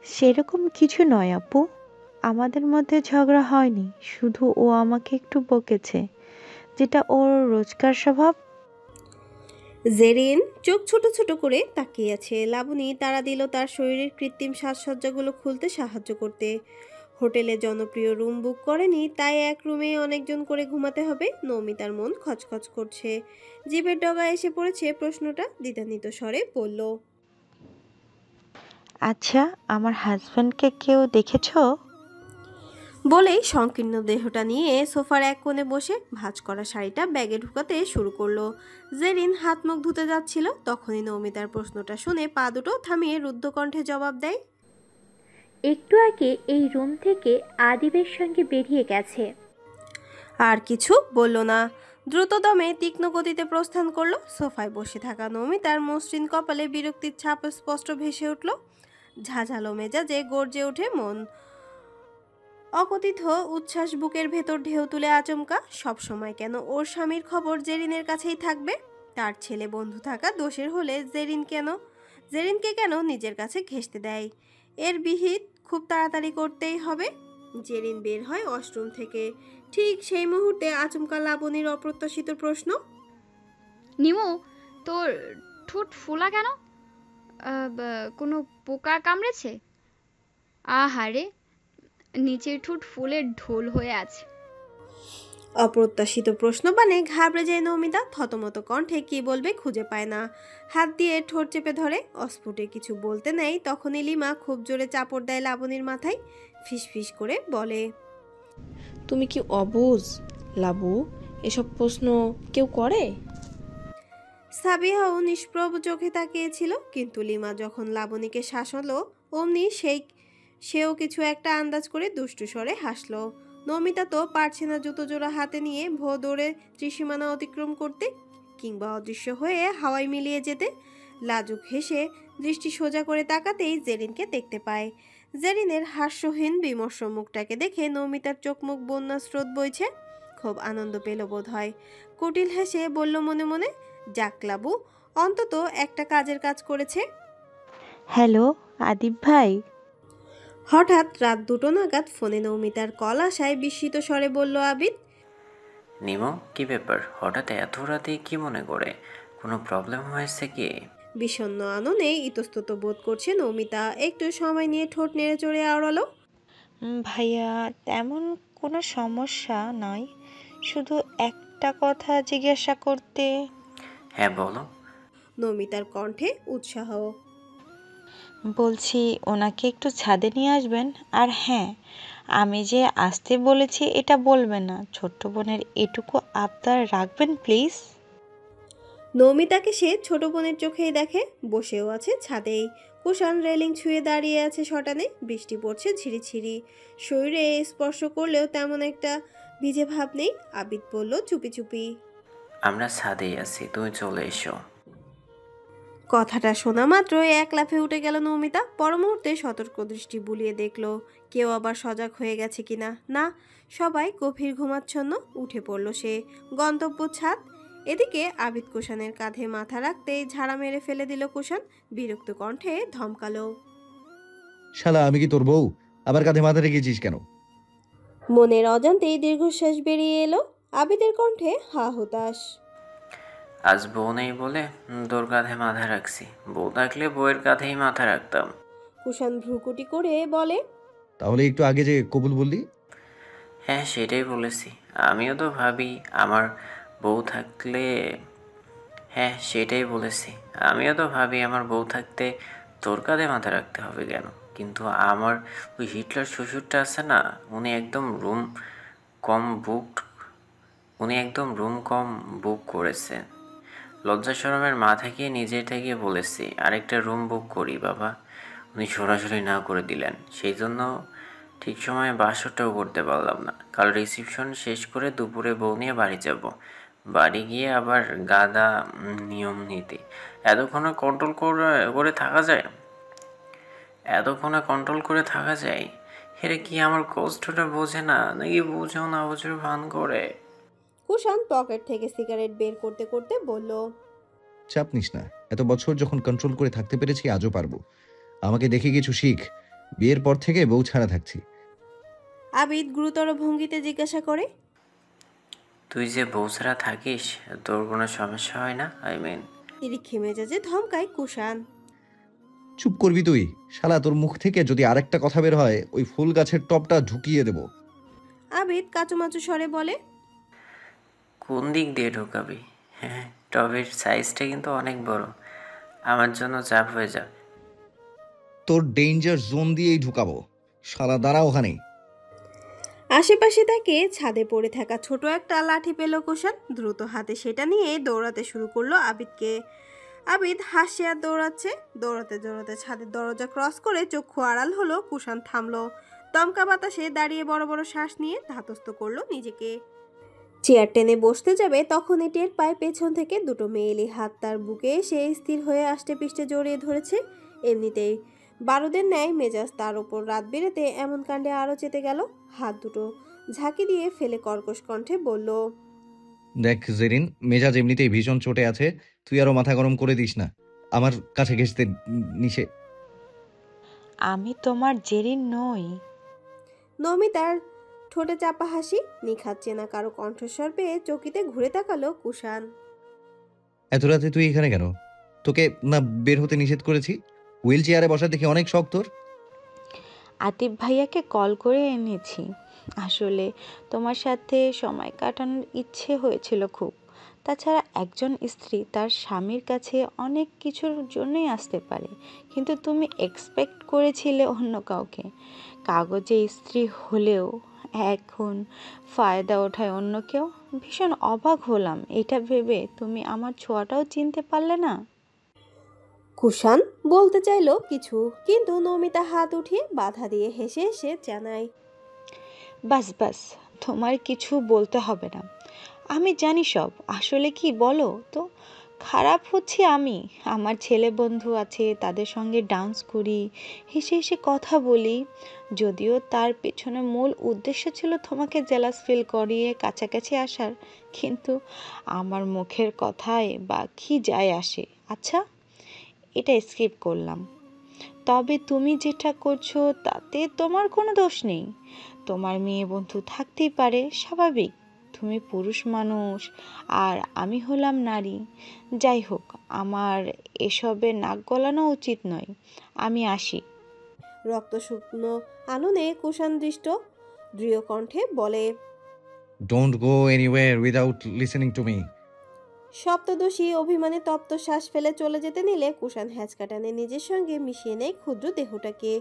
সেরকম কিছু নয় আপু, আমাদের মধ্যে ঝগড়া হয়নি, শুধু ও আমাকে একটু বকেছে, যেটা ওর রোজকার স্বভাব। জেরিন চোখ ছোট ছোট করে তাকিয়ে আছে। লাবণী তাড়া দিল তার শরীরের কৃত্রিম সাজসজ্জাগুলো খুলতে সাহায্য করতে। হোটেলে জনপ্রিয় রুম বুক করেনি, তাই এক রুমে অনেকজন করে ঘুমাতে হবে। নৌমিতার মন খচখচ করছে, জিভের ডগায় এসে পড়েছে প্রশ্নটা। দ্বিধান্বিত স্বরে বলল, আচ্ছা, আমার হাজবেন্ডকে কেউ দেখেছো? বলেই সংকীর্ণ দেহটা নিয়ে সোফার এক কোণে বসে ভাঁজ করা শাড়িটা ব্যাগে ঢুকাতে শুরু করলো। জেরিন হাত মুখ ধুতে যাচ্ছিল, তখনই নৌমিতার প্রশ্নটা শুনে পা দুটো থামিয়ে রুদ্ধ কণ্ঠে জবাব দেয়, একটু আগে এই রুম থেকে আদিবের সঙ্গে বেরিয়ে গেছে। আর কিছু বলল না, দ্রুত দমে তীক্ষ্ণ গতিতে প্রস্থান করলো। সোফায় বসে থাকা নমিতার মসৃণ কপালে বিরক্তির ছাপ স্পষ্ট ভেসে উঠল। ঝাঁঝালো মেজাজে গর্জে ওঠে মন। অকথিত উচ্ছ্বাস বুকের ভেতর ঢেউ তুলে আচমকা। সব সময় কেন ওর স্বামীর খবর জেরিনের কাছেই থাকবে? তার ছেলে বন্ধু থাকা দোষের হলে জেরিনকে কেন নিজের কাছে ঘেঁষতে দেয়? এর বিহিত খুব তাড়াতাড়ি করতেই হবে। জেরিন বের হয় ওয়াশরুম থেকে। ঠিক সেই মুহূর্তে আচমকা লাবণীর অপ্রত্যাশিত প্রশ্ন, নিমু, তোর ঠোঁট ফোলা কেন? কোনো পোকা কামড়েছে? আহারে, নিচের ঠোঁট ফুলের ঢোল হয়ে আছে। অপ্রত্যাশিত প্রশ্ন মানে ঘাবড়ে যায় নমিতা। থতমত কণ্ঠে কি বলবে খুঁজে পায় না, হাত দিয়ে ঠোঁট চেপে ধরে। অস্ফুটে কিছু বলতে নেই, তখনই লিমা খুব জোরে চাপড় দেয় লাবণীর মাথায়। ফিসফিস করে বলে, তুমি কি অবুঝ লাবু? এসব প্রশ্ন কেউ করে? সাবিহাও নিষ্প্রভ চোখে তাকিয়েছিল, কিন্তু লিমা যখন লাবণীকে শাসালো অমনি সেও কিছু একটা আন্দাজ করে দুষ্টু স্বরে হাসলো। নমিতা তো পারছে না জুতো জোড়া হাতে নিয়ে ভো দৌড়ে ত্রিসীমানা অতিক্রম করতে, কিংবা অদৃশ্য হয়ে হাওয়ায় মিলিয়ে যেতে। লাজুক হেসে দৃষ্টি সোজা করে তাকাতেই জেরিনকে দেখতে পায়। জেরিনের হাস্যহীন বিমর্ষ মুখটাকে দেখে নমিতার চোখ মুখ বন্যা স্রোত বইছে। খুব আনন্দ পেল বোধ হয়। কুটিল হেসে বলল মনে মনে, যাক লাবু, অন্তত একটা কাজের কাজ করেছে। হ্যালো আদিব ভাই। হঠাৎ রাত 2টো নাগাদ ফোনে নৌমিতার কল আসায় বিস্মিত স্বরে বলল আবিদ, নিমো, কি ব্যাপার? হঠাৎ এত রাতে কি মনে করে? কোনো প্রবলেম হয়েছে কি? বিষণ্ণ আননে ইতস্তত বোধ করছে নৌমিতা। একটু সময় নিয়ে ঠোঁট নেড়ে চড়ে আওড়ালো, ভাইয়া, তেমন কোনো সমস্যা নয়, শুধু একটা কথা জিজ্ঞাসা করতে। হ্যাঁ বলো। নৌমিতার কণ্ঠে উৎসাহ। বলছি, ওনাকে একটু ছাদে নিয়ে আসবেন। আর হ্যাঁ, আমি যে আসতে বলেছি এটা বলবেন না, ছোট্ট বোনের এটুকু আবদার রাখবেন প্লিজ। নৌমিতাকে সে ছোট বোনের চোখেই দেখে। বসেও আছে ছাদেই, কুষাণ রেলিং ছুঁয়ে দাঁড়িয়ে আছে শটানে। বৃষ্টি পড়ছে ঝিরিঝিরি, শরীরে স্পর্শ করলেও তেমন একটা ভিজে ভাব নেই। আবিদ বলল চুপি চুপি, আমরা ছাদেই আছি, তুমি চলে এসো। কথাটা শোনা মাত্র এক লাফে উঠে গেল নৌমিতা। পর মুহূর্তে সতর্ক দৃষ্টি বুলিয়ে দেখলো কেউ আবার সজাগ হয়ে গেছে কিনা। না, সবাই গভীর ঘুমাচ্ছন্ন। উঠে পড়ল সে। গন্তব্য ছাদ। এদিকে আবিদ কুষাণের কাঁধে মাথা রাখতেই ঝাড়া মেরে ফেলে দিল কুষাণ। বিরক্ত কণ্ঠে ধমকালো, শালা, আমি কি তোর বউ? আবার কাঁধে মাথা রেখেছিস কেন? মনের অজান্তেই দীর্ঘশ্বাস বেরিয়ে এলো। আবিদের কণ্ঠে হা হুতাশ। আজ বউ নেই বলে তোর কাঁধে মাথা রাখছি, বউ থাকলে বউয়ের কাঁধেই মাথা রাখতাম। কুষাণ ভ্রুকুটি করে বলে, তাহলে একটু আগে যে কবুল বললি? হ্যাঁ, সেটাই বলেছি। আমিও তো ভাবি আমার বউ থাকলে হ্যাঁ, সেটাই বলেছি। আমিও তো ভাবি আমার বউ থাকতে তোর কাঁধে মাথা রাখতে হবে কেন? কিন্তু আমার ওই হিটলার শ্বশুরটা আছে না, উনি একদম বুকড উনি একদম রুম কম বুক করেছে। লজ্জা শরমের মাথা গিয়ে নিজে থেকে বলেছি আরেকটা রুম বুক করি বাবা। উনি সরাসরি না করে দিলেন, সেই জন্য ঠিক সময়ে বাসরটাও করতে পারলাম না। কাল রিসিপশন শেষ করে দুপুরে বউ নিয়ে বাড়ি যাব। বাড়ি গিয়ে আবার গাদা নিয়ম নীতি। এতক্ষণে কন্ট্রোল করে থাকা যায়? এতক্ষণে কন্ট্রোল করে থাকা যায়? হেরে কি আমার কষ্টটা বোঝে না, নাকি বুঝেও না বুঝেও ভান করে? কুষাণ পকেট থেকে সিগারেট বের করতে করতে বলল, চাপ নিস না, এত বছর যখন কন্ট্রোল করে থাকতে পেরেছি আজও পারবো। আমাকে দেখে কিছু শিখ। বিয়ের পর থেকে বউ ছাড়া থাকছি। আবিদ গুরুতর ভঙ্গিতে জিজ্ঞাসা করে। তুই যে বউ ছাড়া থাকিস, তোর কোনো সমস্যা হয় না? নিরীক্ষে মেজাজে ধমকায় কুষাণ। চুপ করবি তুই? শালা তোর মুখ থেকে যদি আরেকটা কথা বের হয় ওই ফুল গাছের টপটা ঢুকিয়ে দেব। আবিদ কাচুমাচু স্বরে বলে। কোন দিক দিয়ে ঢোকাবি? হ্যাঁ, টবের সাইজটা কিন্তু অনেক বড়, আমার জন্য চাপ হয়ে যাবে। তোর ডেঞ্জার জোন দিয়েই ঢুকাবো। শালা দাঁড়া ওখানেই। আশেপাশে তাকে ছাদে পড়ে থাকা ছোট একটা লাঠি পেল কুষাণ। দ্রুত হাতে সেটা নিয়ে দৌড়াতে শুরু করলো আবিদকে। আবিদ হাসছে আর দৌড়াচ্ছে। দৌড়াতে দৌড়াতে ছাদের দরজা ক্রস করে চক্ষু আড়াল হলো। কুষাণ থামলো। দমকা বাতাসে দাঁড়িয়ে বড় বড় শ্বাস নিয়ে ধাতস্থ করলো নিজেকে। চেয়ার টেনে বসতে যাবে তখনই টের পায় পেছন থেকে দুটো মেয়েলি হাত তার বুকে এসে স্থির হয়ে আষ্টে পিষ্টে জড়িয়ে ধরেছে। এমনিতেই বারুদের ন্যায় মেজাজ তার ওপর রাত বেড়েতে এমন কাণ্ডে আরও চেতে গেল। হাত দুটো ঝাঁকি দিয়ে ফেলে কর্কশ কণ্ঠে বলল। দেখ জেরিন, মেজাজ এমনিতেই ভীষণ চটে আছে, তুই আরো মাথা গরম করে দিস না। আমার কাছে ঘেঁষতে নিষে। আমি তোমার জেরিন নই। নমিতার ঠোঁটে চাপা হাসি। নিখাত চেনা কারো কণ্ঠস্বর পেয়ে চকিতে ঘুরে তাকালো কুষাণ। এত রাতে তুই এখানে কেন? তোকে না বের হতে নিষেধ করেছি? হুইল চেয়ারে বসা দেখে অনেক শখ তোর। আতিফ ভাইয়াকে কল করে এনেছি। আসলে তোমার সাথে সময় কাটানোর ইচ্ছে হয়েছিল খুব। তাছাড়া একজন স্ত্রী তার স্বামীর কাছে অনেক কিছুর জন্যই আসতে পারে, কিন্তু তুমি এক্সপেক্ট করেছিলে অন্য কাউকে। কাগজে স্ত্রী হলেও এখন ফায়দা ওঠায় অন্য কেউ। ভীষণ অবাক হলাম এটা ভেবে তুমি আমার ছোঁয়াটাও চিনতে পারলে না। কুষাণ বলতে চাইলো কিছু, কিন্তু নমিতা হাত উঠিয়ে বাধা দিয়ে হেসে হেসে জানায়। বাস বাস, তোমার কিছু বলতে হবে না, আমি জানি সব। আসলে কি বলো তো, খারাপ হচ্ছে আমি। আমার ছেলে বন্ধু আছে, তাদের সঙ্গে ডান্স করি, হেসে হেসে কথা বলি। যদিও তার পেছনে মূল উদ্দেশ্য ছিল তোমাকে জেলাস ফিল করিয়ে কাছাকাছি আসার, কিন্তু আমার মুখের কথায় বা কি যায় আসে। আচ্ছা, এটা স্কিপ করলাম। তবে তুমি যেটা করছো তাতে তোমার কোনো দোষ নেই। তোমার মেয়ে বন্ধু থাকতেই পারে, স্বাভাবিক। তুমি পুরুষ মানুষ আর আমি হলাম নারী। যাই হোক, আমার এসবে নাক গলানো উচিত নয়। আমি আসি। রক্ত শুকনো আননে কুষাণ দৃষ্ট দৃঢ় কণ্ঠে বলে। Don't go anywhere without listening to me. সপ্তদোষী অভিমানে তপ্ত শ্বাস ফেলে চলে যেতে নিলে কুষাণ হ্যাঁচকা টানে নিজের সঙ্গে মিশিয়ে নেয় ক্ষুদ্র দেহটাকে।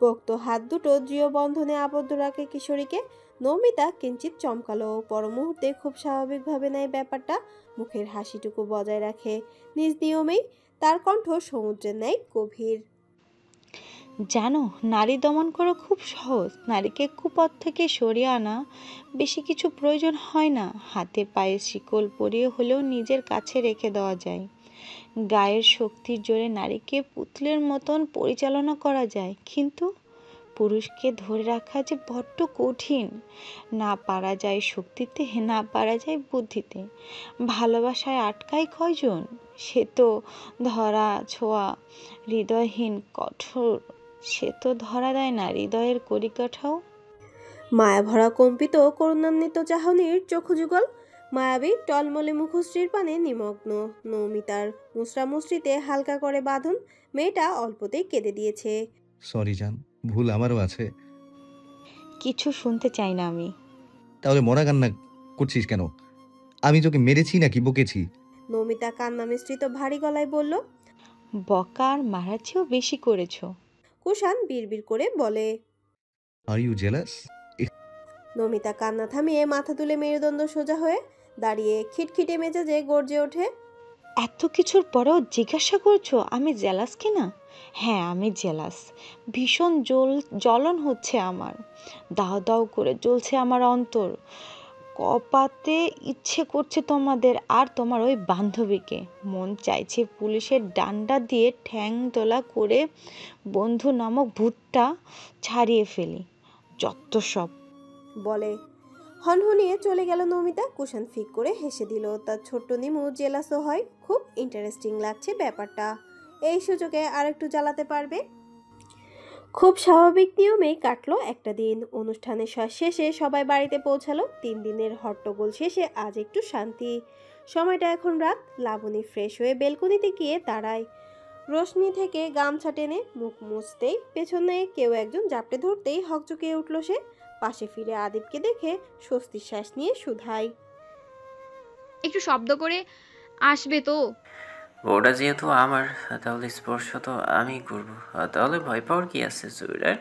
পোক্ত হাত দুটো দৃঢ় বন্ধনে আবদ্ধ রাখে কিশোরীকে। নমিতা কিঞ্চিত চমকালো। পর মুহূর্তে খুব স্বাভাবিকভাবে নেয় ব্যাপারটা। মুখের হাসিটুকু বজায় রাখে নিজ নিয়মেই। তার কণ্ঠ সমুদ্রের ন্যায় গভীর। জানো, নারী দমন করা খুব সহজ। নারীকে কুপথ থেকে সরিয়ে আনা বেশি কিছু প্রয়োজন হয় না। হাতে পায়ে শিকল পরিয়ে হলেও নিজের কাছে রেখে দেওয়া যায়। গায়ের শক্তির জোরে নারীকে পুতুলের মতন পরিচালনা করা যায়, কিন্তু পুরুষকে ধরে রাখা যে বড্ড কঠিন। না পারা যায় শক্তিতে, না পারা যায় বুদ্ধিতে। ভালোবাসায় আটকায় কয়জন? সে তো ধরা ছোঁয়া হৃদয়হীন কঠোর। সে তো ধরা দেয় না হৃদয়ের কড়িকাঠাও। মায়াভরা কম্পিত করুণান্বিত চাহনির চক্ষু যুগল। মায়াবী টলমলে মুখশ্রীর পানে নিমগ্ন। নমিতার মুচড়ামুচড়িতে হালকা করে বাঁধন। মেয়েটা অল্পতেই কেঁদে দিয়েছে। সরি জান, ভুল আমারও আছে। কিছু শুনতে চাই না আমি। তাহলে মরা কান্না করছিস কেন? আমি তোকে মেরেছি নাকি বকেছি? নমিতা কান্না মিশ্রিত ভারী গলায় বলল। বকা আর মারার চেয়েও বেশি করেছো। কুষাণ বিড়বিড় করে বলে। Are you jealous? নমিতা কান্না থামিয়ে মাথা তুলে মেরুদণ্ড সোজা হয়ে দাঁড়িয়ে খিটখিটে মেজাজে গর্জে ওঠে। এত কিছুর পরেও জিজ্ঞাসা করছো আমি জেলাস কিনা? হ্যাঁ, আমি জেলাস। ভীষণ জ্বলন হচ্ছে আমার। দাও দাও করে জ্বলছে আমার অন্তর। কপাতে ইচ্ছে করছে তোমাদের আর তোমার ওই বান্ধবীকে। মন চাইছে পুলিশের ডান্ডা দিয়ে ঠ্যাং তোলা করে বন্ধু নামক ভূতটা ছাড়িয়ে ফেলি। যত সব। বলে হনহনিয়ে চলে গেল নমিতা। কুষাণ ফিক করে হেসে দিল। তার ছোট্ট নিমু জেলাসও হয়। খুব ইন্টারেস্টিং লাগছে ব্যাপারটা। এই সুযোগে আরেকটু জ্বালাতে পারবে। খুব স্বাভাবিক নিয়মেই কাটলো একটা দিন। অনুষ্ঠানের শেষে সবাই বাড়িতে পৌঁছালো। 3 দিনের হট্টগোল শেষে আজ একটু শান্তি। সময়টা এখন রাত। লাবণী ফ্রেশ হয়ে বেলকনিতে গিয়ে দাঁড়ায়। রশ্মি থেকে গামছা টেনে মুখ মুছতেই পেছনে কেউ একজন জাপটে ধরতেই হকচকিয়ে উঠল সে। পাশে ফিরে আদিবকে দেখে স্বস্তির শ্বাস নিয়ে শুধায়। একটু শব্দ করে আসবে তো? ওটা যেহেতু আমার, তাহলে স্পর্শ তো আমিই করবো। তাহলে ভয় পাওয়ার কি আছে সুইটার?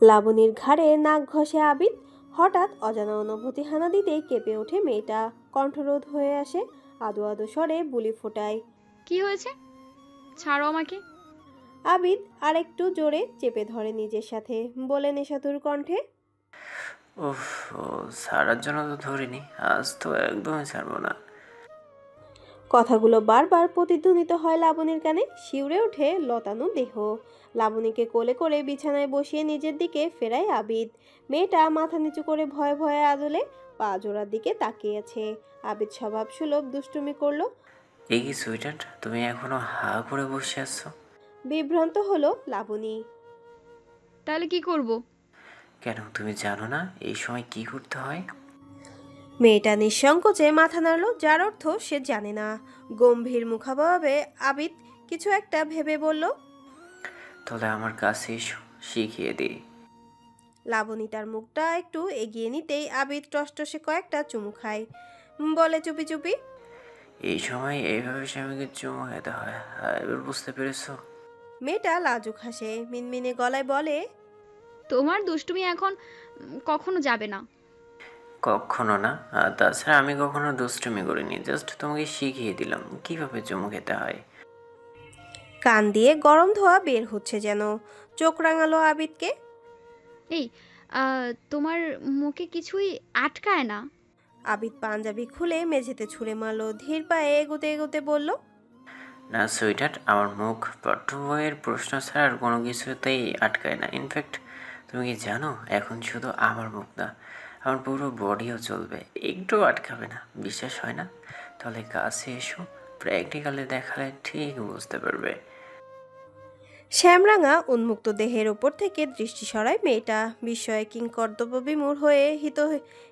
লাবণীর ঘাড়ে নাক ঘষে আবিদ। হঠাৎ অজানা অনুভূতি হানা দিতেই কেঁপে ওঠে মেয়েটা। কণ্ঠরোধ হয়ে আসে। আদো আদো স্বরে বুলি ফোটায়। কি হয়েছে? ছাড়ো আমাকে। আবিদ আরেকটু জোরে চেপে ধরে নিজের সাথে, বলে নেশাতুর কণ্ঠে। উফ, ও ছাড়ার জন্য তো ধরিনি, আজ তো একদমই ছাড়বো না। কথাগুলো বারবার প্রতিধ্বনিত হয় লাবণীর কানে। শিউরে ওঠে লতানো দেহ। লাবণীকে কোলে করে বিছানায় বসিয়ে নিজের দিকে ফেরায় আবিদ। মেয়েটা মাথা নিচু করে ভয়ে ভয়ে আদলে পা জোড়ার দিকে তাকিয়েছে। আবিদ স্বভাব সুলভ দুষ্টুমি করলো। এই কি সুইটার, তুমি এখনো হা করে বসে আছো? বিভ্রান্ত হলো লাবণী। তাহলে কি করব? কেন, তুমি জানো না এই সময় কি করতে হয়? মেয়েটা নিঃসংকোচে মাথা নাড়ল, যার অর্থ সে জানে না। গম্ভীর মুখাভাবে আবিদ কিছু একটা ভেবে বলল। তাহলে আমার কাছে এসো, শিখিয়ে দিই। লাবণী তার মুখটা একটু এগিয়ে নিতেই আবিদ টসটসে কয়েকটা চুমু খায়। বলে চুপি চুপি। এই সময় এইভাবে স্বামীকে চুমু খেতে হয়, এবার বুঝতে পেরেছো? মেয়েটা লাজুক হাসে, মিনমিনে গলায় বলে। তোমার দুষ্টুমি এখন কখনো যাবে না। কখনো না। আর তাছাড়া আমি কখনো দুষ্টুমি করিনি, জাস্ট তোমাকে শিখিয়ে দিলাম কিভাবে চুমু খেতে হয়। কান দিয়ে গরম ধোয়া বের হচ্ছে যেন। চোখ রাঙালো আবিদকে। এই তোমার মুখে কিছুই আটকায় না? আবিদ পাঞ্জাবি খুলে মেঝেতে ছুঁড়ে মারলো। ধীর পায়ে এগোতে এগোতে বলল। না সুইটার, আমার মুখ পাঠ্য বইয়ের প্রশ্ন ছাড়া আর কোনো কিছুতেই আটকায় না। ইনফ্যাক্ট তুমি কি জানো, এখন শুধু আমার মুখ না, আমার পুরো বডিও চলবে, একটু আটকাবে না। বিশ্বাস হয় না? তাহলে কাছে এসো, প্র্যাকটিক্যালি দেখালে ঠিক বুঝতে পারবে। শ্যামরাঙা উন্মুক্ত দেহের ওপর থেকে দৃষ্টি সরায় মেয়েটা। বিস্ময়ে কিংকর্তব্য বিমূঢ় হয়ে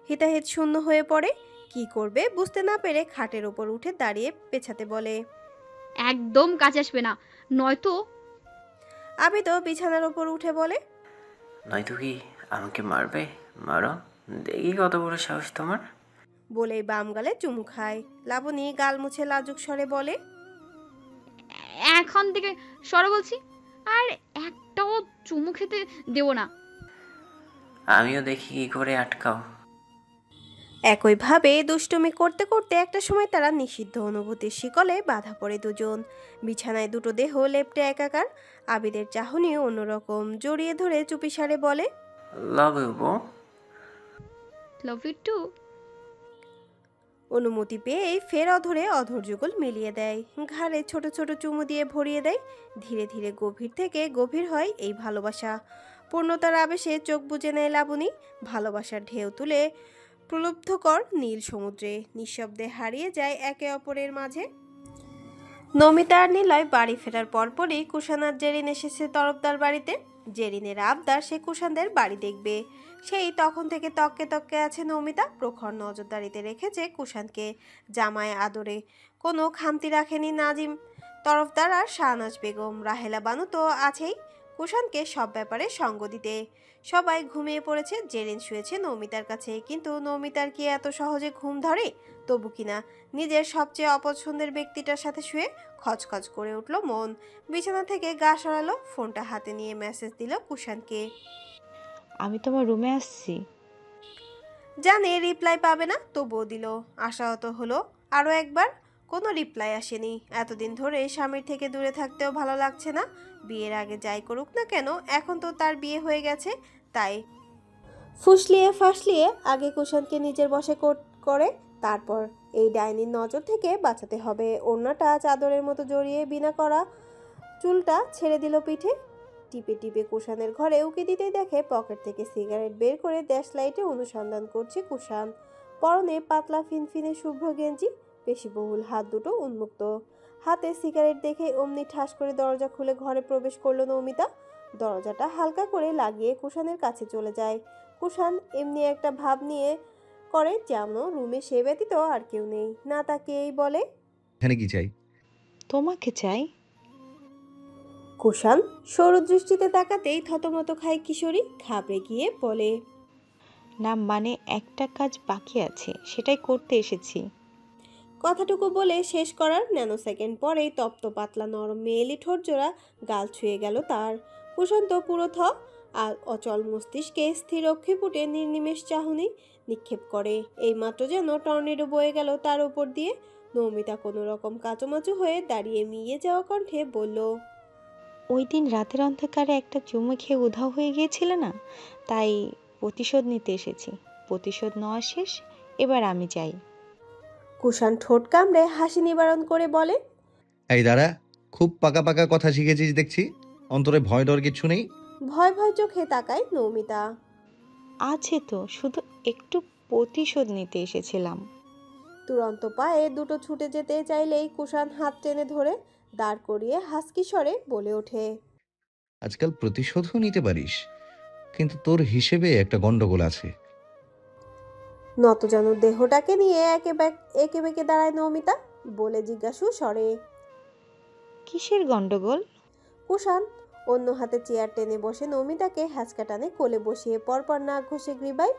হিতাহিত শূন্য হয়ে পড়ে। কি করবে বুঝতে না পেরে খাটের ওপর উঠে দাঁড়িয়ে পেছাতে বলে। একদম কাছে আসবে না, নয়তো। আবিদও বিছানার ওপর উঠে বলে। নয়তো কি আমাকে মারবে? মারো, দেখি কত বড় সাহস তোমার। বলেই বাম গালে চুমু খায়। লাবণী গাল মুছে লাজুক স্বরে বলে। এখন থেকে সরো বলছি, আর একটাও চুমু খেতে দেব না। আমিও দেখি কি করে আটকাও। একইভাবে দুষ্টুমি করতে করতে একটা সময় তারা নিষিদ্ধ অনুভূতির শিকলে বাধা পড়ে দুজন। বিছানায় দুটো দেহ লেপ্টে একাকার। আবিদের চাহনি অন্যরকম। জড়িয়ে ধরে চুপিসারে বলে। লাভ ইউ বউ। Love you too. অনুমতি পেয়েই ফের অধরে অধর যুগল মিলিয়ে দেয়। ঘাড়ে ছোট ছোট চুমু দিয়ে ভরিয়ে দেয়। ধীরে ধীরে গভীর থেকে গভীর হয় এই ভালোবাসা। পূর্ণতার আবেশে চোখ বুজে নেয় লাবণী। ভালোবাসার ঢেউ তুলে প্রলুব্ধকর নীল সমুদ্রে নিঃশব্দে হারিয়ে যায় একে অপরের মাঝে। নমিতা আর নিলয় বাড়ি ফেরার পরপরই কুষাণ আর জেরিন এসেছে তরফদার বাড়িতে। জেরিনের আবদার সে কুষাণদের বাড়ি দেখবে। সেই তখন থেকে তককে তককে আছে নমিতা। প্রখর নজরদারিতে রেখেছে কুষাণকে। জামায় আদরে কোনো খামতি রাখেনি নাজিম তরফদার আর শাহনাজ বেগম। রাহেলা বানু তো আছেই কুষাণকে সব ব্যাপারে সঙ্গ দিতে। সবাই ঘুমিয়ে পড়েছে। জেরিন শুয়েছে নমিতার কাছে। কিন্তু নমিতার কি এত সহজে ঘুম ধরে? তবু কিনা নিজের সবচেয়ে অপছন্দের ব্যক্তিটার সাথে শুয়ে খচখচ করে উঠল মন। বিছানা থেকে গা সরালো। ফোনটা হাতে নিয়ে মেসেজ দিল কুষাণকে। আমি তোমার রুমে আসছি। জানে রিপ্লাই পাবে না, তবুও দিল। আশাহত হলো আরও একবার। কোনো রিপ্লাই আসেনি। এতদিন ধরে স্বামীর থেকে দূরে থাকতেও ভালো লাগছে না। বিয়ের আগে যাই করুক না কেন, এখন তো তার বিয়ে হয়ে গেছে। তাই ফুসলিয়ে ফাসলিয়ে আগে কুষাণকে নিজের বশে করে তারপর এই ডাইনির নজর থেকে বাঁচাতে হবে। ওড়নাটা চাদরের মতো জড়িয়ে বিনা করা চুলটা ছেড়ে দিল পিঠে। টিপে টিপে কুষাণের ঘরে উকি দিতেই দেখে পকেট থেকে সিগারেট বের করে ড্যাশ লাইটে অনুসন্ধান করছে কুষাণ। পরনে পাতলা ফিনফিনে শুভ্র গেঞ্জি। পেশিবহুল হাত দুটো উন্মুক্ত। হাতে সিগারেট দেখে অমনি ঠাস করে দরজা খুলে ঘরে প্রবেশ করলো নমিতা। দরজাটা হালকা করে লাগিয়ে কুষাণের কাছে চলে যায়। কুষাণ এমনি একটা ভাব নিয়ে করে যেন রুমে সে ব্যতীত আর কেউ নেই। না তাকিয়েই বলে, এখানে কি চাই? তোমাকে চাই। কুষাণ সরু দৃষ্টিতে তাকাতেই থতমত খায় কিশোরী, ঘাবড়ে গিয়ে বলে, না মানে একটা কাজ বাকি আছে, সেটাই করতে এসেছি। কথাটুকু বলে শেষ করার ন্যানো সেকেন্ড পরেই তপ্ত পাতলা নরম মেয়েলি ঠোঁট জোড়া গাল ছুঁয়ে গেল তার। কুষাণ তো পুরো আর অচল মস্তিষ্কে স্থির অক্ষিপুটে নির্নিমেষ চাহনি নিক্ষেপ করে। এইমাত্র যেন টর্নেডো বয়ে গেল তার উপর দিয়ে। নৌমিতা কোনো রকম কাচুমাচু হয়ে দাঁড়িয়ে মিয়ে যাওয়া কণ্ঠে বলল, ওই দিন রাতের অন্ধকারে একটা চুমু খেয়ে উধাও হয়ে গিয়েছিল না, তাই প্রতিশোধ নিতে এসেছি। প্রতিশোধ নেওয়া শেষ, এবার আমি যাই। কুষাণ ঠোঁট কামড়ে হাসি নিবারণ করে বলে, এই দাঁড়া, খুব পাকা পাকা কথা শিখেছিস দেখছি। অন্তরে ভয় ডর কিচ্ছু নেই? ভয় ভয় চোখে তাকায় নৌমিতা। আছে তো, শুধু একটু প্রতিশোধ নিতে এসেছিলাম। তুরন্ত পায়ে দুটো ছুটে যেতে চাইলেই কুষাণ হাত টেনে ধরে দাঁড় করিয়ে হাসকি স্বরে বলে ওঠে, আজকাল প্রতিশোধও নিতে পারিস, কিন্তু তোর হিসেবে একটা গন্ডগোল আছে। নতজানু দেহটাকে নিয়ে একে বেঁকে দাঁড়ায় নৌমিতা, বলে জিজ্ঞাসু স্বরে, কিসের গন্ডগোল? কুষাণ অন্য হাতে চেয়ার টেনে বসে নৌমিতাকে হ্যাঁচকা টানে কোলে বসিয়ে পরপর নাক ঘষে গ্রীবায়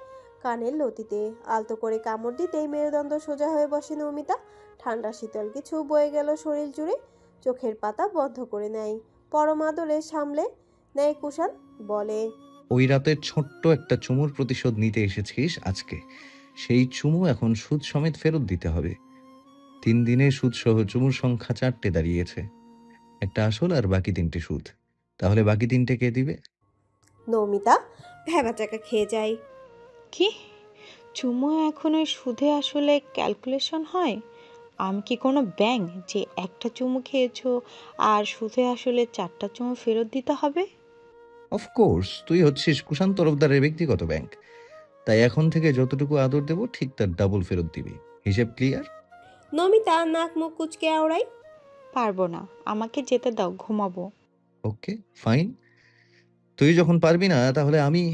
কানের লতিতে আলতো করে কামড় দিতেই মেরুদণ্ড সোজা হয়ে বসে নৌমিতা। ঠান্ডা শীতল কিছু বয়ে গেল শরীর জুড়ে, চোখের পাতা বন্ধ করে নেয়। পরম আদরে সামলে নেয় কুষাণ, বলে, ওই রাতের ছোট্ট একটা চুমুর প্রতিশোধ নিতে এসেছিস আজকে। সেই চুমু এখন সুদ সমেত ফেরত দিতে হবে। 3 দিনে সুদ সহ চুমুর সংখ্যা 4টে দাঁড়িয়েছে। একটা আসল আর বাকি 3টে সুদ। তাহলে বাকি 3টে কে দিবে? নৌমিতা ভ্যাবাচাকা খেয়ে যায়। কি? চুমু এখন ওই সুদে আসলে ক্যালকুলেশন হয়? আমি কি কোনো ব্যাংক যে একটা চুমু খেয়েছো আর সুদে আসলে 4টা চুমু ফেরত দিতে হবে? অফকোর্স, তুই হচ্ছিস কুষাণ তরফদারের ব্যক্তিগত ব্যাংক। তাই এখন থেকে যতটুকু আদর দেব ঠিক তার ডাবল ফেরত দিবি। হিসেব ক্লিয়ার? নমিতা নাক মুখ কুচকে আওড়ায়। পারবো না, আমাকে যেতে দাও, ঘুমাবো। ওকে ফাইন, তুই যখন পারবি না তাহলে আমি।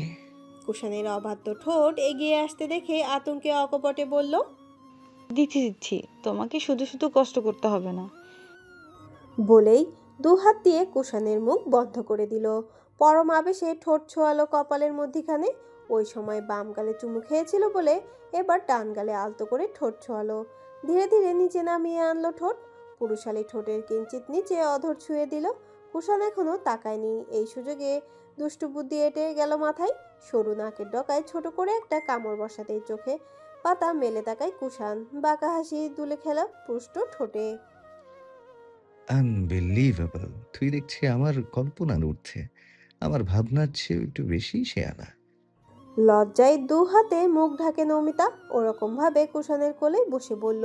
কুষাণের অবাধ্য ঠোঁট এগিয়ে আসতে দেখে আতঙ্কে অকপটে বলল, দিচ্ছি, তোমাকে শুধু শুধু কষ্ট করতে হবে না। বলেই দুহাত দিয়ে কুষাণের মুখ বন্ধ করে দিল। পরম আবেশে ঠোঁট ছোঁয়ালো কপালের মধ্যিখানে। ওই সময় বাম গালে চুমু খেয়েছিল বলে এবার ডান গালে আলতো করে ঠোঁট ছোঁয়ালো। ধীরে ধীরে নিচে নামিয়ে আনলো ঠোঁট। পুরুষালী ঠোঁটের কিঞ্চিত নিচে অধর ছুঁয়ে দিল। কুষাণ এখনো তাকায়নি। এই সুযোগে দুষ্টু বুদ্ধি এঁটে গেল মাথায়। সরু নাকের ডকায় ছোট করে একটা কামড় বসাতেই চোখে পাতা মেলে তাকায় কুষাণ। বাঁকা হাসি দুলে খেলা পুষ্ট ঠোঁটে। আনবিলিভেবল, তুই দেখছি আমার কল্পনার উঠছে। আমার ভাবনার চেয়ে একটু বেশি শেয়ানা। লজ্জায় দু হাতে মুখ ঢাকে নমিতা ওরকম ভাবে কুষাণের কোলে বসে বলল,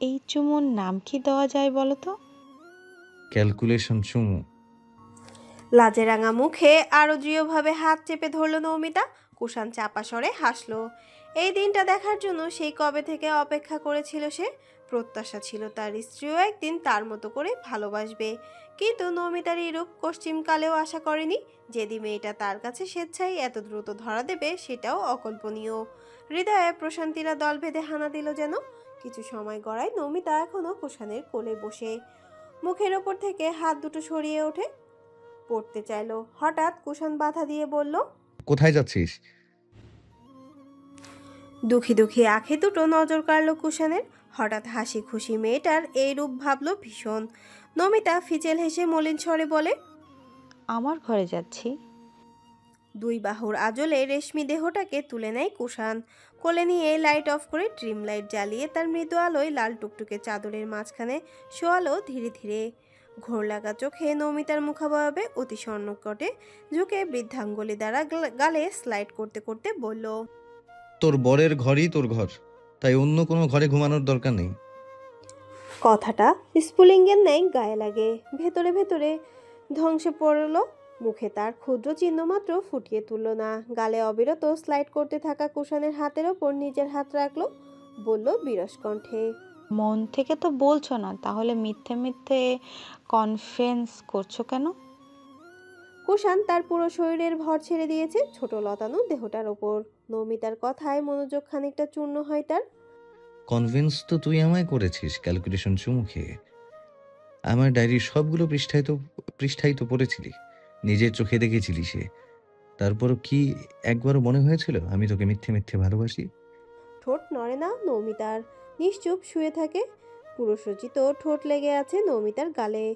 এই চুমুর নাম কি দেওয়া যায় বলো তো? ক্যালকুলেশন চুমু। লাজে রাঙা মুখে আরো দৃঢ়ভাবে হাত চেপে ধরল নৌমিতা। কুষাণ চাপা স্বরে হাসলো। এই দিনটা দেখার জন্য সেই কবে থেকে অপেক্ষা করেছিল সে। প্রত্যাশা ছিল তার স্ত্রীও একদিন তার মতো করে ভালোবাসবে, কিন্তু নৌমিতার এরূপ পশ্চিমকালেও আশা করেনি। যেদি মেয়েটা তার কাছে স্বেচ্ছায় এত দ্রুত ধরা দেবে সেটাও অকল্পনীয়। হৃদয়ে প্রশান্তিরা দল বেঁধে হানা দিল যেন। কিছু সময় গড়ায় নৌমিতা এখনো কুষাণের কোলে বসে, মুখের ওপর থেকে হাত দুটো সরিয়ে ওঠে পড়তে চাইলো। হঠাৎ কুষাণ বাধা দিয়ে বলল, কোথায় যাচ্ছিস? দুঃখী দুঃখী আঁখে দুটো নজর কাড়ল কুষাণের। হঠাৎ হাসি খুশি মেয়েটার এই রূপ ভাবল ভীষণ। নমিতা ফিচেল হেসে মলিন স্বরে বলে, আমার ঘরে যাচ্ছি। দুই বাহুর আজলে রেশমি দেহটাকে তুলে নেয় কুষাণ। কোলে নিয়ে লাইট অফ করে ড্রিম লাইট জ্বালিয়ে তার মৃদু আলোয় লাল টুকটুকে চাদরের মাঝখানে শোয়ালো ধীরে ধীরে। ঘোর লাগা চোখে নমিতার মুখাবয়বে অতি স্বর্ণকটে ঝুঁকে বৃদ্ধাঙ্গুলি দ্বারা গালে স্লাইড করতে করতে বলল, তোর বরের ঘরই তোর ঘর, তাই অন্য কোনো ঘরে ঘুমানোর দরকার নেই। কথাটা স্ফুলিঙ্গের ন্যায় গায়ে লাগে। ভেতরে ভেতরে ধ্বংসে পড়ল। মুখে তার ক্ষুদ্র চিহ্ন মাত্র ফুটিয়ে তুলল না। গালে অবিরত স্লাইড করতে থাকা কুষাণের হাতের ওপর নিজের হাত রাখলো, বলল বিরস কণ্ঠে, মন থেকে তো বলছো না, তাহলে মিথ্যে মিথ্যে কনফেন্স করছো কেন? কুষাণ তার পুরো শরীরের ভর ছেড়ে দিয়েছে ছোট লতানো দেহটার ওপর। নমিতার কথায় মনোযোগ খানিকটা চূর্ণ হয় তার। কনভিন্স তো তুই আমায় করেছিস ক্যালকুলেশন চুমু খেয়ে। আমার ডায়েরির সবগুলো পৃষ্ঠাই তো পড়েছিলি, নিজের চোখে দেখেছিলি সে। তারপরও কি একবারও মনে হয়েছিল আমি তোকে মিথ্যে মিথ্যে ভালোবাসি? ঠোঁট নড়ে না নমিতার, নিশ্চুপ শুয়ে থাকে। পুরুষোচিত ঠোঁট লেগে আছে নমিতার গালে।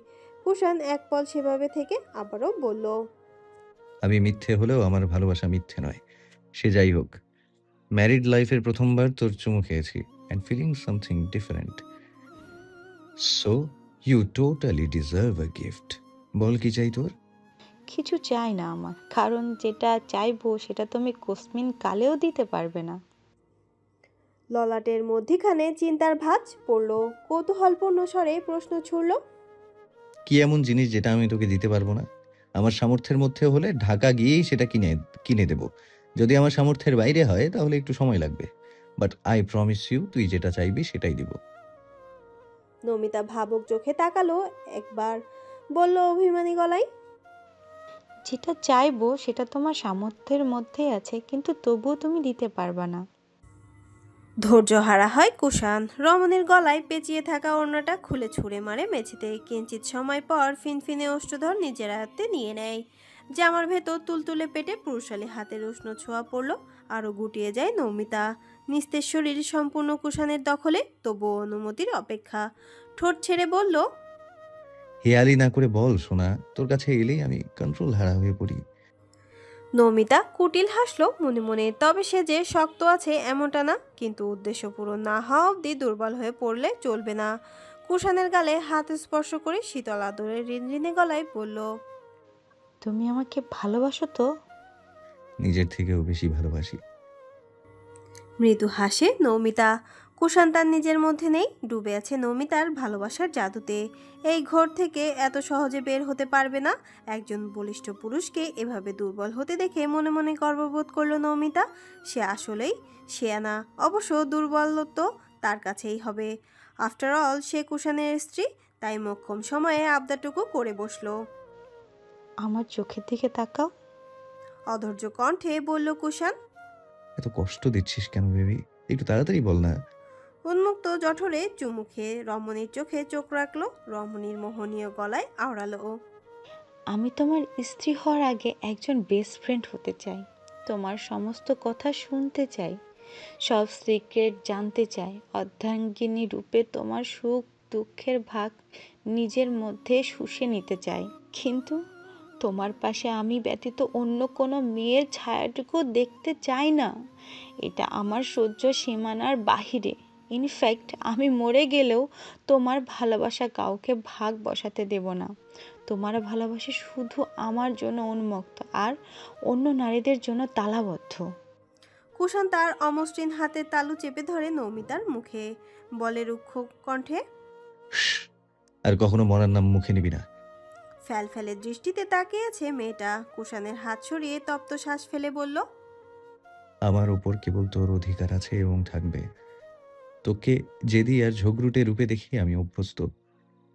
কুষাণ এক পল সেভাবে থেকে আবারও বলল, আমি মিথ্যে হলেও আমার ভালোবাসা মিথ্যে নয়। সে যাই হোক, ম্যারিড লাইফের প্রথমবার তোর চুমু খেয়েছি and feeling something different. So you totally deserve a gift. বল কি চাই তোর? কিছু চাই না আমার, কারণ যেটা চাইবো সেটা তুমি কোসমিন কালেও দিতে পারবে না। ললাটের মধ্যিখানে চিন্তার ভাঁজ পড়ল। কৌতূহলপূর্ণ স্বরে প্রশ্ন ছুড়ল, কি এমন জিনিস যেটা আমি তোকে দিতে পারবো না? আমার সামর্থ্যের মধ্যে হলে ঢাকা গিয়েই সেটা কিনে দেব। যদি আমার সামর্থ্যের বাইরে হয় তাহলে একটু সময় লাগবে, বাট আই প্রমিস ইউ তুই যেটা চাইবি সেটাই দিব। নমিতা ভাবুক চোখে তাকালো একবার, বলল অভিমানী গলায়, যেটা চাইবো সেটা তোমার সামর্থ্যের মধ্যেই আছে, কিন্তু তবুও তুমি দিতে পারবে না। ধৈর্য হারা হয় কুষাণ। রমণীর গলায় পেঁচিয়ে থাকা ওড়নাটা খুলে ছুঁড়ে মারে মেঝেতে। কিঞ্চিত সময় পর ফিনফিনে ওষ্ঠধর নিজের আয়ত্তে নিয়ে নেয়। জামার ভেতর তুলতুলে পেটে পুরুষালী হাতের উষ্ণ ছোঁয়া পড়ল। আরও গুটিয়ে যায় নমিতা। নিস্তেজ শরীর সম্পূর্ণ কুষাণের দখলে, তবুও অনুমতির অপেক্ষা। ঠোঁট ছেড়ে বলল, হেয়ালি না করে বল সোনা, তোর কাছে এলেই আমি কন্ট্রোল হারা হয়ে পড়ি। নমিতা কুটিল হাসলো মনে মনে। তবে সে যে শক্ত আছে এমনটা না, কিন্তু উদ্দেশ্য পূরণ না হওয়া অবধি দুর্বল হয়ে পড়লে চলবে না। কুষাণের গালে হাত স্পর্শ করে শীতল আদরে রিনরিনে গলায় বলল, তুমি আমাকে ভালোবাসো তো? নিজের থেকেও বেশি ভালোবাসি। মৃদু হাসে নমিতা। কুষাণ তার নিজের মধ্যে নেই, ডুবে আছে নমিতার ভালোবাসার জাদুতে। এই ঘর থেকে এত সহজে বের হতে পারবে না। একজন বলিষ্ঠ পুরুষকে এভাবে দুর্বল হতে দেখে মনে মনে গর্ববোধ করলো নমিতা। সে আসলেই শেয়ানা, অবশ্য দুর্বল তো তার কাছেই হবে। আফটার অল সে কুষাণের স্ত্রী, তাই মোক্ষম সময়ে আবদারটুকু করে বসলো। আমার চোখের দিকে তাকাও। অধৈর্য কণ্ঠে বলল কুষাণ। এত কষ্ট দিচ্ছিস কেন বেবি? একটু তাড়াতাড়ি বল না। উন্মুক্ত জঠরে চুমু খেয়ে রমণীর চোখে চোখ রাখলো। রমণীর মোহনীয় গলায় আওড়ালো, আমি তোমার স্ত্রী হওয়ার আগে একজন বেস্ট ফ্রেন্ড হতে চাই। তোমার সমস্ত কথা শুনতে চাই, সব সিক্রেট জানতে চাই। অর্ধাঙ্গিনী রূপে তোমার সুখ দুঃখের ভাগ নিজের মধ্যে শুষে নিতে চাই। কিন্তু তোমার পাশে আমি ব্যতীত অন্য কোনো মেয়ের ছায়াটুকু দেখতে চাই না। এটা আমার সহ্য সীমানার বাহিরে। ইনফ্যাক্ট আমি মরে গেলেও তোমার ভালোবাসা কাউকে ভাগ বসাতে দেব না। তোমার ভালোবাসা শুধু আমার জন্য উন্মুক্ত, আর অন্য নারীদের জন্য তালাবদ্ধ। কুষাণ তার অমসৃণ হাতের তালু চেপে ধরে নমিতার মুখে, বলে রুক্ষ কণ্ঠে, শ্, আর কখনো মরার নাম মুখে নিবি না। ফ্যালফ্যালের দৃষ্টিতে তাকিয়ে আছে মেয়েটা। কুষাণের হাত সরিয়ে তপ্ত শ্বাস ফেলে বলল, আমার ওপর কেবল তোর অধিকার আছে এবং থাকবে। তোকে জেদি আর ঝগড়ুটে রূপে দেখি আমি অভ্যস্ত।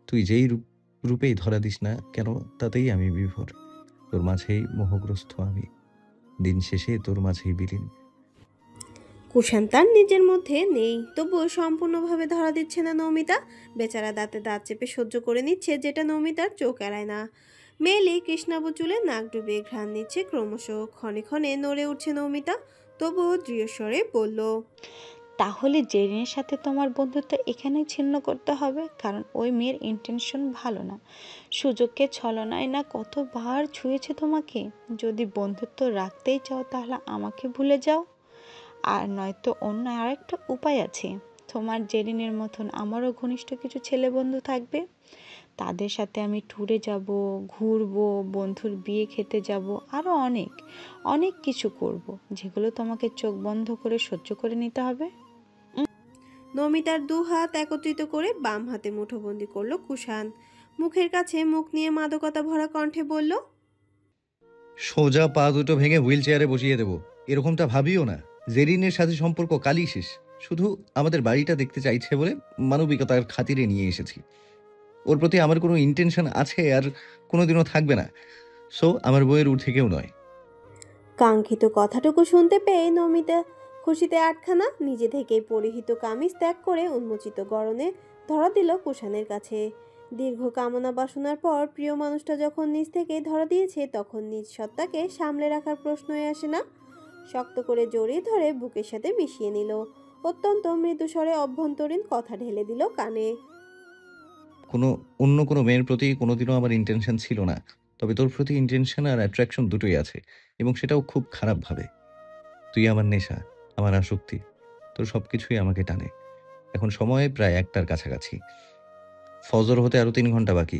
তুই যেই রূপেই ধরা দিস না কেন তাতেই আমি বিভোর। তোর মাঝেই মোহগ্রস্ত আমি, দিন শেষে তোর মাঝেই বিলীন। কুষাণ তার নিজের মধ্যে নেই, তবুও সম্পূর্ণভাবে ধরা দিচ্ছে না নমিতা। বেচারা দাঁতে দাঁত চেপে সহ্য করে নিচ্ছে, যেটা নমিতার চোখ এড়ায় না। মেয়েলি কৃষ্ণাবু চুলে নাক ডুবিয়ে ঘ্রাণ নিচ্ছে ক্রমশ। ক্ষণে ক্ষণে নড়ে উঠছে নমিতা, তবুও দৃঢ়স্বরে বলল, তাহলে জেরিনের সাথে তোমার বন্ধুত্ব এখানেই ছিন্ন করতে হবে, কারণ ওই মেয়ের ইন্টেনশন ভালো না। সুযোগকে ছলনায় না কতবার ছুঁয়েছে তোমাকে। যদি বন্ধুত্ব রাখতেই চাও তাহলে আমাকে ভুলে যাও, আর নয়তো অন্য আরেকটা উপায় আছে। তোমার জেরিনের মতন আমারও ঘনিষ্ঠ কিছু ছেলে বন্ধু থাকবে। তাদের সাথে আমি ট্যুরে যাব, ঘুরবো, বন্ধুর বিয়ে খেতে যাব, আরও অনেক অনেক কিছু করব, যেগুলো তোমাকে চোখ বন্ধ করে সহ্য করে নিতে হবে। নমিতার দু হাত একত্রিত করে বাম হাতে মুঠোবন্দি করলো কুষাণ। মুখের কাছে মুখ নিয়ে মাদকতা ভরা কণ্ঠে বলল, সোজা পা দুটো ভেঙে হুইল চেয়ারে বসিয়ে দেবো, এরকমটা ভাবিও না। জেরিনের সাথে সম্পর্ক কালই শেষ। শুধু আমাদের বাড়িটা দেখতে চাইছে বলে মানবিকতার খাতিরে নিয়ে এসেছি। ওর প্রতি আমার কোনো ইন্টেনশন আছে আর কোনোদিনও থাকবে না। সো আমার বইয়ের উঠে কেউ নয়। কাঙ্ক্ষিত কথাটুকু শুনতে পেয়ে নমিতা খুশিতে আটখানা, নিজে থেকেই পরিহিত কামিজ ত্যাগ করে উন্মোচিত গরনে ধরা দিল কুষাণের কাছে। দীর্ঘ কামনা বাসনার পর প্রিয় মানুষটা যখন নিজ থেকেই ধরা দিয়েছে, তখন নিজ সত্তাকে সামলে রাখার প্রশ্নই আসে না। শক্ত করে জড়িয়ে ধরে বুকের সাথে মিশিয়ে নিল। অত্যন্ত মৃদুস্বরে অভ্যন্তরীণ কথা ঢেলে দিল কানে। অন্য কোনো মেয়ের প্রতি কোনোদিনও আমার ইন্টেনশন ছিল না, তবে তোর প্রতি ইন্টেনশন আর অ্যাট্রাকশন দুটোই আছে, এবং সেটাও খুব খারাপভাবে। তুই আমার নেশা, আমার আসক্তি, তোর সবকিছুই আমাকে টানে। এখন সময় প্রায় 1টার কাছাকাছি, ফজর হতে আরো 3 ঘন্টা বাকি।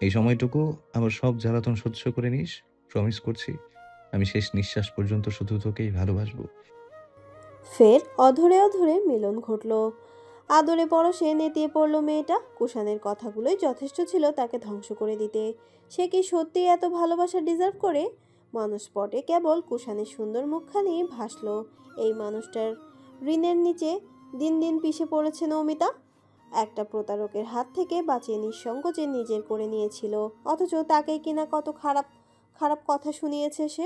এই সময়টুকু আমার সব জ্বালাতন সহ্য করে নিস, প্রমিস করছি। আমি শেষ নিঃশ্বাস পর্যন্ত শুধু তোকেই ভালোবাসবো। ফের অধরে অধরে মিলন ঘটল। আদরে পরশে নেতিয়ে পড়ল মেয়েটা। কুষাণের কথাগুলোই যথেষ্ট ছিল তাকে ধ্বংস করে দিতে। সে কি সত্যি এত ভালোবাসা ডিজার্ভ করে? মানুষপটে কেবল কুষাণের সুন্দর মুখখানি ভাসল। এই মানুষটার ঋণের নিচে দিন দিন পিষে পড়েছে নমিতা। একটা প্রতারকের হাত থেকে বাঁচিয়ে নিঃসংকোচে নিজের করে নিয়েছিল, অথচ তাকে কিনা কত খারাপ খারাপ কথা শুনিয়েছে সে।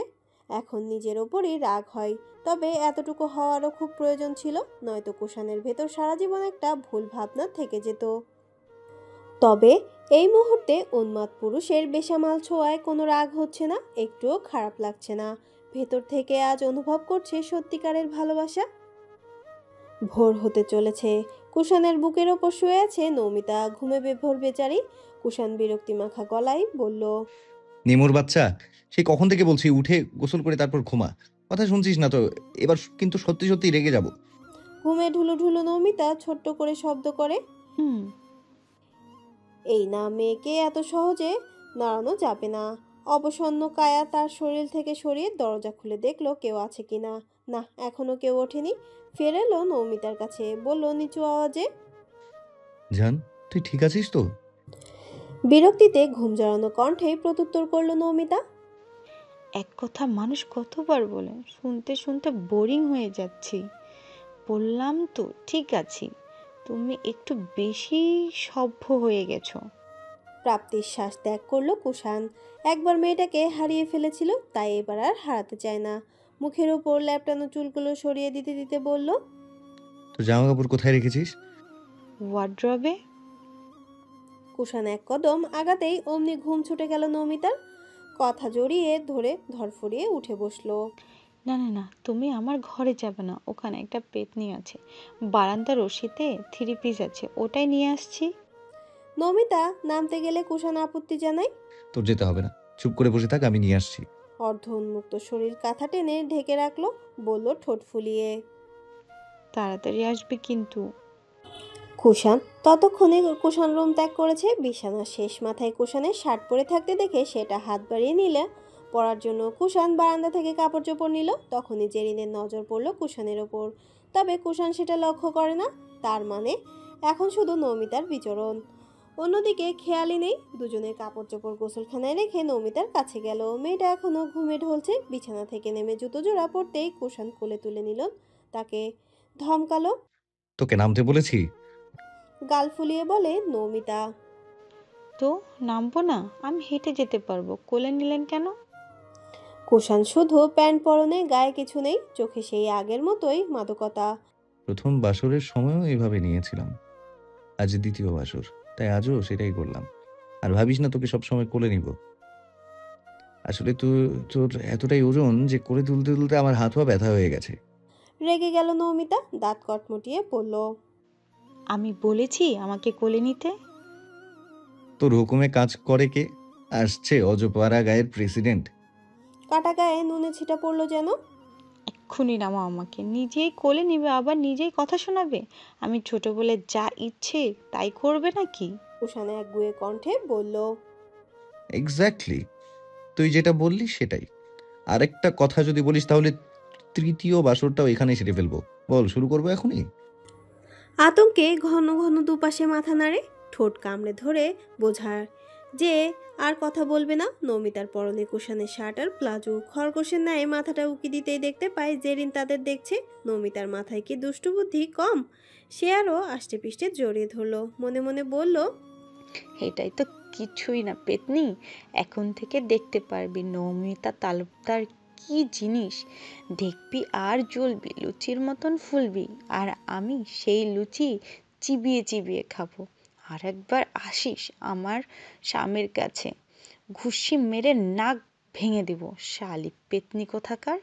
এখন নিজের ওপরই রাগ হয়। তবে এতটুকু হওয়ারও খুব প্রয়োজন ছিল, নয়তো কুষাণের ভেতর সারা জীবন একটা ভুল ভাবনা থেকে যেত। তবে এই মুহূর্তে উন্মাদ পুরুষের বেসামাল ছোঁয়ায় কোনো রাগ হচ্ছে না, একটুও খারাপ লাগছে না। ভেতর থেকে আজ অনুভব করছে সত্যিকারের ভালোবাসা। ভোর হতে চলেছে। কুষাণের বুকের ওপর শুয়ে আছে নমিতা, ঘুমে বেভোর বেচারি। কুষাণ বিরক্তি মাখা গলায় বলল, নিমুর বাচ্চা, সেই কখন থেকে বলছি উঠে গোসল করে তারপর ঘুমা। কথা শুনছিস না তো? এবার কিন্তু সত্যি সত্যি রেগে যাব। ঘুমে ঢুলু ঢুলু নমিতা ছোট্ট করে শব্দ করে, হুম। এই না মেয়েকে এত সহজে নাড়ানো যাবে না। অবসন্ন কায়া তার শরীর থেকে সরিয়ে দরজা খুলে দেখলো কেউ আছে কিনা। না, এখনো কেউ ওঠেনি। ফিরে এলো নৌমিতার কাছে, বলল নিচু আওয়াজে। জান, তুই ঠিক আছিস তো? বিরক্তিতে ঘুম জড়ানো কণ্ঠে প্রত্যুত্তর করলো নৌমিতা। এক কথা মানুষ কতবার বলে, শুনতে শুনতে বোরিং হয়ে যাচ্ছি। বললাম তো ঠিক আছি, তুমি একটু বেশি সভ্য হয়ে গেছো। প্রাপ্তির শ্বাস ত্যাগ করলো কুষাণ। একবার মেয়েটাকে হারিয়ে ফেলেছিল, তাই এবার আর হারাতে চায় না। মুখের ওপর ল্যাপটানো চুলগুলো সরিয়ে দিতে দিতে বলল, তোর জামা কাপড় কোথায় রেখেছিস? ওয়ার্ড্রবে। কুষাণ এক কদম আগাতেই অমনি ঘুম ছুটে গেল নৌমিতার। কথা জড়িয়ে ধরে ধরফড়িয়ে উঠে বসলো। না না না, তুমি আমার ঘরে যাবে না, ওখানে একটা পেতনি আছে, বারান্দার রশিতে 3 পিস আছে, ওটাই নিয়ে আসছি। নমিতা নামতে গেলে কুষাণ আপত্তি জানায়। তোর যেতে হবে না, চুপ করে বসে থাক, আমি নিয়ে আসছি। অর্ধ উন্মুক্ত শরীর কাঁথা টেনে ঢেকে রাখলো, বলল ঠোঁট ফুলিয়ে। তাড়াতাড়ি আসবে কিন্তু। কুষাণ ততক্ষণে কুষাণ রুম ত্যাগ করেছে। বিছানার শেষ মাথায় কুষাণের শার্ট পরে থাকতে দেখে সেটা হাত বাড়িয়ে নিলে পরার জন্য কুষাণ বারান্দা থেকে কাপড় চোপড় নিল। তখনই জেরিনের নজর পড়ল কুষাণের ওপর। তবে কুষাণ সেটা লক্ষ্য করে না। তার মানে এখন শুধু নমিতার বিচরণ, অন্যদিকে খেয়ালই নেই। দুজনের কাপড় চোপড় গোসলখানায় রেখে নমিতার কাছে গেল। মেয়েটা এখনো ঘুমে ঢলছে। বিছানা থেকে নেমে জুতো জোড়া পরতেই কুষাণ কোলে তুলে নিল তাকে, ধমকালো। তোকে নামতে বলেছি? গাল ফুলিয়ে বলে নমিতা। তো নামবো না? আমি হেঁটে যেতে পারবো, কোলে নিলেন কেন? কুষাণ শুধু প্যান্ট পরনে, গায়ে কিছু নেই, চোখে সেই আগের মতোই মাদকতা। প্রথম বাসরের সময়ও এভাবে নিয়েছিলাম, আজ দ্বিতীয় বাসর, তাই আজও সেটাই করলাম। আর ভাবিস না তোকে সবসময় কোলে নিব। আসলে তোর এতটাই ওজন যে করে তুলতে তুলতে আমার হাত পা ব্যথা হয়ে গেছে। রেগে গেল নমিতা, দাঁত কটমটিয়ে বলল, আমি বলেছি আমাকে কোলে নিতে? তোর হুকুমে কাজ করে কে? আসছে অজপাড়া গায়ের প্রেসিডেন্ট। কাটা গায়ে নুনে ছিটা পড়লো যেন। এক্ষুনি নামা আমাকে, নিজেই কোলে নিবে আবার নিজেই কথা শোনাবে। আমি ছোট বলে যা ইচ্ছে তাই করবে নাকি? কুষাণ একগুঁয়ে কণ্ঠে বলল, এক্স্যাক্টলি, তুই যেটা বললি সেটাই। আরেকটা কথা যদি বলিস তাহলে তৃতীয় বাসরটাও এখানে সেরে ফেলবো। বল, শুরু করবো এখনই? আতঙ্কে ঘন ঘন দুপাশে মাথা নাড়ে, ঠোঁট কামড়ে ধরে বোঝার যে আর কথা বলবে না। নমিতার পরনে কুষাণের শার্ট আর প্লাজো। খরগোশের ন্যায় মাথাটা উকি দিতেই দেখতে পায় জেরিন তাদের দেখছে। নমিতার মাথায় কি দুষ্টু বুদ্ধি কম? সে আরও আষ্টে পিষ্টে জড়িয়ে ধরলো, মনে মনে বলল, এটাই তো কিছুই না পেতনি। এখন থেকে দেখতে পারবি নমিতা তালুকদার কি জিনিস। দেখবি আর জ্বলবি, লুচির মতন ফুলবি। আর আমি সেই লুচি চিবিয়ে চিবিয়ে খাবো। আর একবার আসিস আমার স্বামীর কাছে, ঘুষি মেরে নাক ভেঙে দিব। শালি পেতনি কোথাকার।